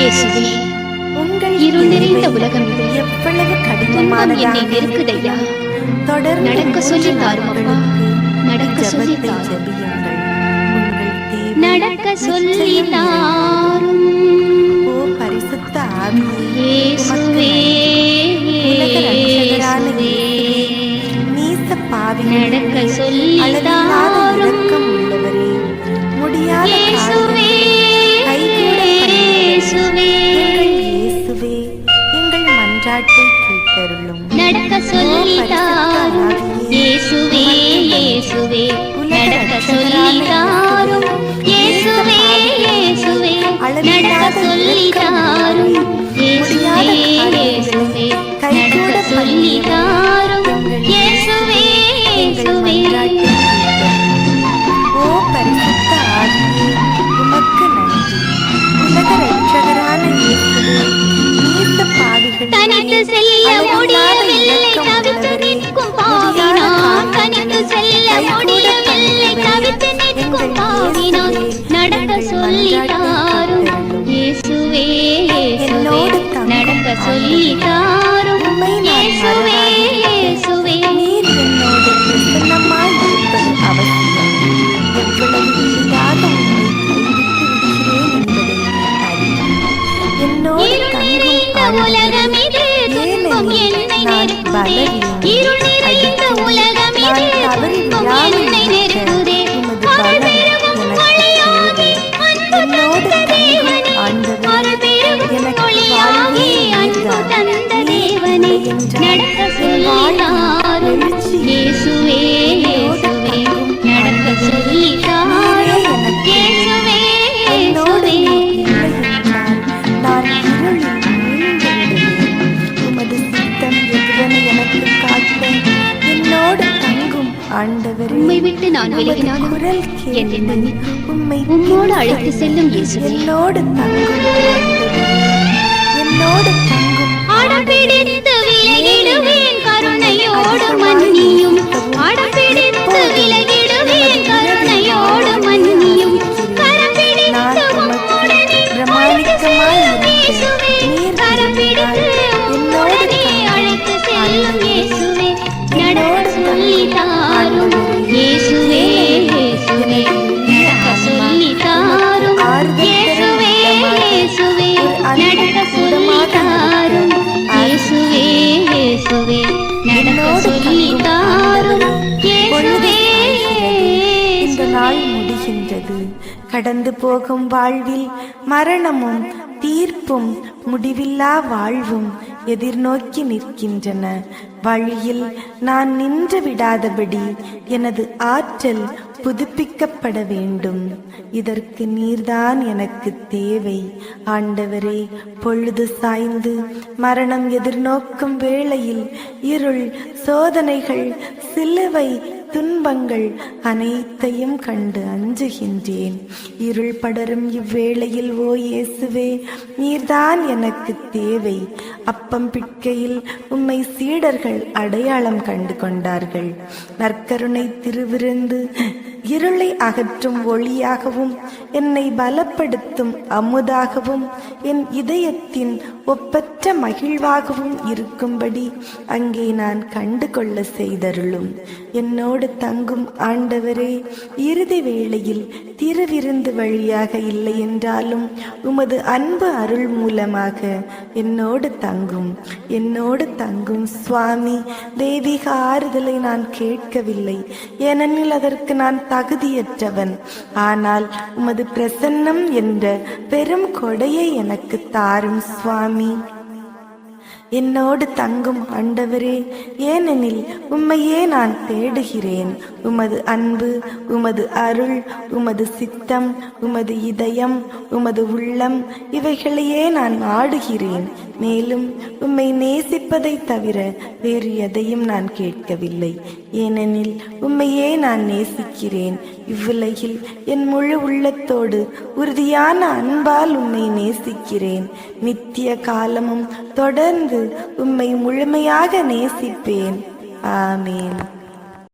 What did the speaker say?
இயேசுவே, உங்கள் இருள் நிறைந்த உலகம் எவ்வளவு துன்பம் கடினமானதாக என்னை நெருக்குதையா. தொடர்ந்து நடக்க சொல்லி தாரும் அப்பா, நடக்க சொல்லி ஜெபத்தை தாரும், ஜெபியுங்கள். உங்கள் தேவை நடக்க சொல்லி நிச்சயம் தாரும். ஓ பரிசுத்த ஆவியே, இயேசுவே, உலக ரட்சகரான இயேசுவே, நீச பாவிகள் நடக்க சொல்லி அளவில்லாத தாரும். இரக்கம் உள்ளவரே, முடியாத இயேசுவே, கைகூட இயேசுவே, எங்கள் இயேசுவே, எங்கள் மன்றாட்டை கேட்டருளும். நடக்க சொல்லி தாரும். இயேசுவே, இயேசுவே, நடக்க சொல்லி தாரும். இயேசுவே, இயேசுவே, நடக்க சொல்லி தாரும். இயேசுவே, இயேசுவே, நடக்க சொல்லி தாரும். இயேசுவே, இயேசுவே, ஓ பரிசுத்த ஆவியே, உமக்கு நன்றி. உலக ரட்சகரான இயேசுவே, நீச பாவிகள் தனித்து செல்ல முடியவில்லை, தவித்து நிற்கும் பாவினான். தனித்து செல்ல முடியவில்லை, தவித்து நிற்கும் பாவினான். நடக்க சொல்லி தாரும். இயேசுவே, இயேசுவே, நடக்க சொல்லி தாரும். இயேசுவே, இயேசுவே, நீர் என்னோடு பிரசன்னமாய் இருப்பது அவசியம். எவ்வளவு எளிதாக உம்மை கைவிட்டு விடுகிறேன் என்பதை அறிவேன். என்னோடு இருள் நிறைந்த தங்கும் உலகம் இது, துன்பம் என்னை நெருக்குதே. இருள் நிறைந்த உலகம் இது, துன்பம் என்னை நெருக்குதே. அருள் பெருகும் ஒளியாகி அன்பு தந்த தேவனே, அருள் பெருகும் ஒளியாகி அன்பு தந்த தேவனே, நடக்க சொல்லி தாரும். இயேசுவே, இயேசுவே, நடக்க சொல்லி தாரும். இயேசுவே, என்னோடு இயேசுவே, இல்லை என்றால் நான் இருளில் வீழ்ந்து விடுவேன். உமது சித்தம் எதுவென எனக்கு காட்ட என்னோடு தங்கும் ஆண்டவரே. உம்மை விட்டு நான் விலகினாலும் குரல் என்னை மன்னித்து உம்மை உம்மோடு அழைத்து செல்லும் இயேசுவே. என்னோடு தங்கும் ஆண்டவரே. என்னோடு தங்கும் அடம்பிடித்து விலகிடுவேன், கருணையோடு மன்னியும். அடம்பிடித்து விலகிடுவேன், கருணையோடு மன்னியும். கரம் பிடித்து உம்முடனே அழைத்து செல்லும் இயேசுவே. கரம் பிடித்து உம்முடனே அழைத்து செல்லும் இயேசுவே. நடக்க சொல்லி தாரும். இயேசுவே, இயேசுவே, நடக்க சொல்லி தாரும். இயேசுவே, இயேசுவே, நடக்க சொல்லி தாரும். இயேசுவே, இயேசுவே, நடக்க சொல்லி தாரும். இயேசுவே, இந்த நாள் முடிகின்றது. கடந்து போகும் வாழ்வில் மரணமும் தீர்ப்பும் முடிவில்லா வாழ்வும் எதிர்நோக்கி நிற்கின்றன. வழியில் நான் நின்று விடாதபடி எனது ஆற்றல் புதுப்பிக்கப்பட வேண்டும். இதற்கு நீர்தான் எனக்கு தேவை. ஆண்டவரே, பொழுது சாய்ந்து மரணம் எதிர்நோக்கும் வேளையில் இருள், சோதனைகள், சிலுவை, துன்பங்கள் அனைத்தையும் கண்டு அஞ்சுகின்றேன். இருள் படரும் இவ்வேளையில் ஓ இயேசுவே, நீர்தான் எனக்கு தேவை. அப்பம் பிட்கையில் உம்மை சீடர்கள் அடையாளம் கண்டு கொண்டார்கள். நற்கருணை திருவிருந்து இருளை அகற்றும் ஒளியாகவும் என்னை பலப்படுத்தும் அமுதாகவும் என் இதயத்தின் ஒப்பற்ற மகிழ்வாகவும் இருக்கும்படி அங்கே நான் கண்டு கொள்ள செய்தருளும். என்னோடு தங்கும் ஆண்டவரே, இறுதி வேளையில் திருவிருந்து வழியாக இல்லை என்றாலும் உமது அன்பு அருள் மூலமாக என்னோடு தங்கும் சுவாமி. தெய்வீக ஆறுதலை நான் கேட்கவில்லை, ஏனெனில் அதற்கு நான் தகுதியற்றவன். ஆனால் உமது பிரசன்னம் என்ற பெரும் கொடையை எனக்கு தாரும் சுவாமி. என்னோடு தங்கும் ஆண்டவரே, ஏனெனில் உம்மையே நான் தேடுகிறேன். உமது அன்பு, உமது அருள், உமது சித்தம், உமது இதயம், உமது உள்ளம், இவைகளையே நான் நாடுகிறேன். மேலும் உம்மை நேசிப்பதை தவிர வேறு எதையும் நான் கேட்கவில்லை. ஏனெனில் உம்மையே நான் நேசிக்கிறேன். இவ்வுலகில் என் முழு உள்ளத்தோடு உறுதியான அன்பால் உம்மை நேசிக்கிறேன். நித்திய காலமும் தொடர்ந்து உம்மை முழுமையாக நேசிப்பேன். ஆமேன்.